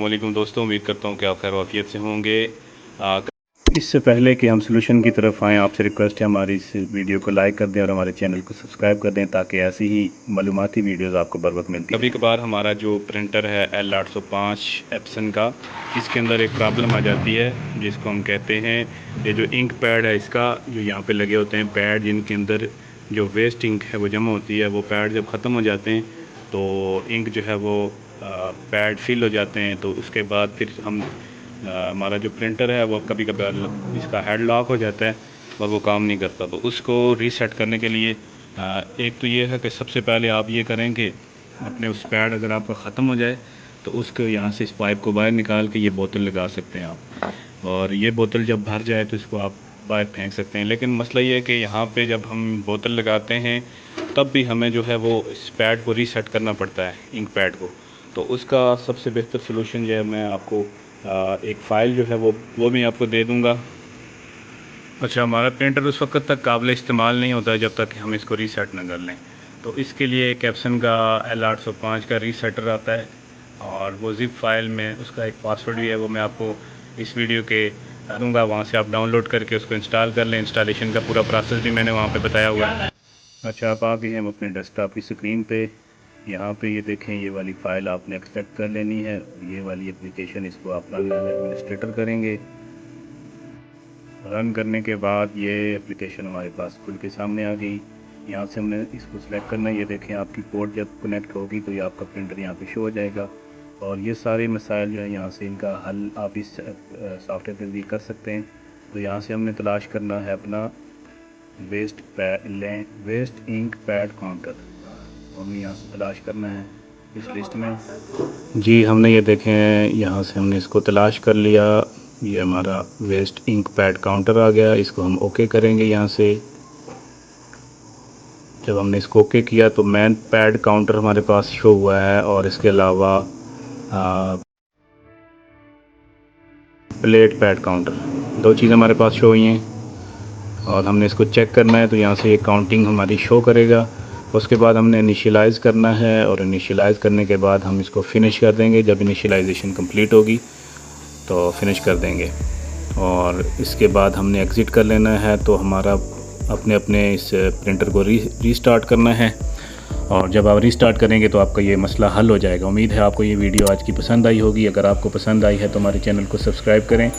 वालेकुम दोस्तों, उम्मीद करता हूँ कि आप खैर वाफियत से होंगे। इससे पहले कि हम सलूशन की तरफ आएँ, आपसे रिक्वेस्ट है हमारी इस वीडियो को लाइक कर दें और हमारे चैनल को सब्सक्राइब कर दें ताकि ऐसी ही मालूमाती वीडियोस आपको बर वक्त मिलती हैं। कभी कभार हमारा जो प्रिंटर है L805 एप्सन का, इसके अंदर एक प्रॉब्लम आ जाती है जिसको हम कहते हैं, ये जो इंक पैड है इसका, जो यहाँ पे लगे होते हैं पैड जिनके अंदर जो वेस्ट इंक है वो जमा होती है, वो पैड जब ख़त्म हो जाते हैं तो इंक जो है वो पैड फिल हो जाते हैं। तो उसके बाद फिर हम हमारा जो प्रिंटर है वो कभी कभी इसका हेड लॉक हो जाता है और वो काम नहीं करता। तो उसको रीसेट करने के लिए एक तो ये है कि सबसे पहले आप ये करें कि अपने उस पैड अगर आपका ख़त्म हो जाए तो उसको यहाँ से इस पाइप को बाहर निकाल के ये बोतल लगा सकते हैं आप, और ये बोतल जब भर जाए तो इसको आप बाहर फेंक सकते हैं। लेकिन मसला ये है कि यहाँ पे जब हम बोतल लगाते हैं तब भी हमें जो है वो इस पैड को रीसेट करना पड़ता है, इंक पैड को। तो उसका सबसे बेहतर सलूशन जो है मैं आपको एक फ़ाइल जो है वो मैं आपको दे दूँगा। अच्छा, हमारा प्रिंटर उस वक्त तक काबिल इस्तेमाल नहीं होता है जब तक कि हम इसको रीसेट ना कर लें। तो इसके लिए एक एप्सन का L805 का रीसेटर आता है और वो ज़िप फाइल में उसका एक पासवर्ड भी है, वो मैं आपको इस वीडियो के दूंगा। वहाँ से आप डाउनलोड करके उसको इंस्टॉल कर लें। इंस्टॉलेशन का पूरा प्रोसेस भी मैंने वहाँ पे बताया हुआ है। अच्छा, आप आ गए हैं हम अपने डेस्कटॉप की स्क्रीन पे। यहाँ पे ये देखें, ये वाली फ़ाइल आपने एक्सट्रैक्ट कर लेनी है। ये वाली एप्लीकेशन, इसको आप एडमिनिस्ट्रेटर करेंगे। रन करने के बाद ये एप्लीकेशन हमारे पास खुल के सामने आ गई। यहाँ से हमने इसको सिलेक्ट करना है। ये देखें, आपकी पोर्ट जब कनेक्ट होगी तो ये आपका प्रिंटर यहाँ पे शो हो जाएगा और ये सारे मसाइल जो है यहाँ से इनका हल आप इस सॉफ्टवेयर पर भी कर सकते हैं। तो यहाँ से हमने तलाश करना है अपना वेस्ट इंक पैड काउंटर, हमें यहाँ से तलाश करना है इस लिस्ट में। जी, हमने ये देखें यहाँ से हमने इसको तलाश कर लिया। ये हमारा वेस्ट इंक पैड काउंटर आ गया। इसको हम ओके करेंगे। यहाँ से जब हमने इसको ओके किया तो मैन पैड काउंटर हमारे पास शो हुआ है और इसके अलावा प्लेट पैड काउंटर, दो चीज़ें हमारे पास शो हुई हैं और हमने इसको चेक करना है। तो यहाँ से ये काउंटिंग हमारी शो करेगा। उसके बाद हमने इनिशियलाइज़ करना है और इनिशियलाइज़ करने के बाद हम इसको फ़िनिश कर देंगे। जब इनिशियलाइजेशन कंप्लीट होगी तो फ़िनिश कर देंगे और इसके बाद हमने एग्ज़िट कर लेना है। तो हमारा अपने अपने इस प्रिंटर को रीस्टार्ट करना है और जब आप रीस्टार्ट करेंगे तो आपका ये मसला हल हो जाएगा। उम्मीद है आपको ये वीडियो आज की पसंद आई होगी। अगर आपको पसंद आई है तो हमारे चैनल को सब्सक्राइब करें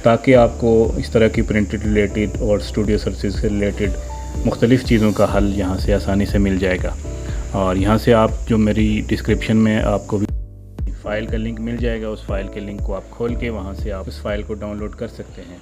ताकि आपको इस तरह की प्रिंटेड रिलेटेड और स्टूडियो सर्विसेज से रिलेटेड मुख्तलिफ़ चीज़ों का हल यहाँ से आसानी से मिल जाएगा। और यहाँ से आप जो मेरी डिस्क्रिप्शन में आपको फ़ाइल का लिंक मिल जाएगा, उस फाइल के लिंक को आप खोल के वहाँ से आप उस फाइल को डाउनलोड कर सकते हैं।